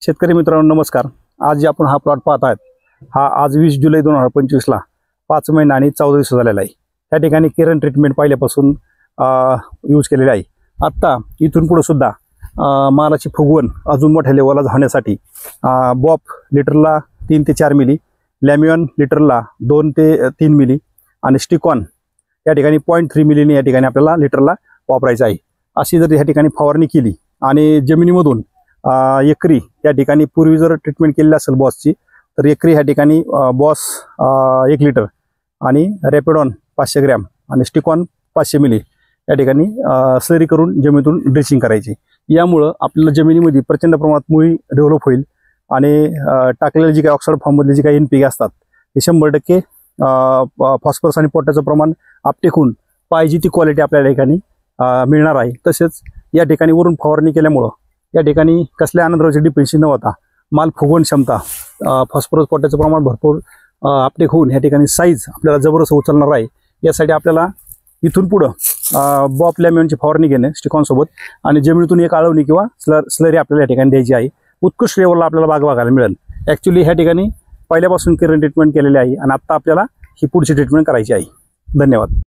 शेतकरी मित्रांनो नमस्कार। आज जे आपण हा प्लॉट पाहत आहात हा आज 20 जुलै 2025 ला 5 महिने आणि 14 दिवस झालेला आहे। त्या ठिकाणी किरण ट्रीटमेंट पहिल्यापासून यूज केलेली आहे। आता इथून पुढे सुद्धा मालाची फुगवण अजून मोठ्या लेवलला जाण्यासाठी बॉप लिटरला 3 ते 4 मिली, लॅमियन लिटरला 2 ते 3 मिली आणि स्टिकॉन या ठिकाणी 0.3 मिलीने या ठिकाणी आपल्याला लिटरला वापरायचं आहे। अशी जर या ठिकाणी फवारणी केली आणि जमिनीमधून एकरी या ठिकाणी पूर्वी जर ट्रीटमेंट केलेली असेल बॉसची तर एकरी या ठिकाणी बॉस 1 लिटर आणि रॅपिडॉन 500 ग्रॅम आणि स्टिकॉन 500 मिली या ठिकाणी स्लरी करून जमिनीतून ड्रेसिंग करायची। यामुळं आपल्याला जमिनीमध्ये प्रचंड प्रमाणात मुळी डेव्हलप होईल आणि टाकलेले जे काही ऑक्साईड फॉर्ममधले जे काही NPK असतात ते 100% फॉस्फरस आणि पोटॅशचं प्रमाण आपटेक होऊन पाहिजे ती क्वालिटी आपल्याला या ठिकाणी मिळणार आहे। तसेच या ठिकाणी वरून फवारणी केल्यामुळं या ठिकाणी कसल्या अन्नद्रव्याची डिपेन्सी न होता माल फुगवण क्षमता फॉस्फरस पोटॅशचं प्रमाण भरपूर आपटेक होऊन या ठिकाणी साईज आपल्याला जबरदस्त उचलणार आहे। यासाठी आपल्याला इथून पुढं बॉप लॅमियनची फवारणी घेणे स्टिकॉन सोबत आणि जमिनीतून एक आळवणी किंवा स्लरी आपल्याला या ठिकाणी द्यायची आहे। उत्कृष्ट लेवलला आपल्याला बाग बघायला मिळेल। ॲक्च्युली ह्या ठिकाणी पहिल्यापासून किरण ट्रीटमेंट केलेली आहे आणि आता आपल्याला ही पुढची ट्रीटमेंट करायची आहे। धन्यवाद।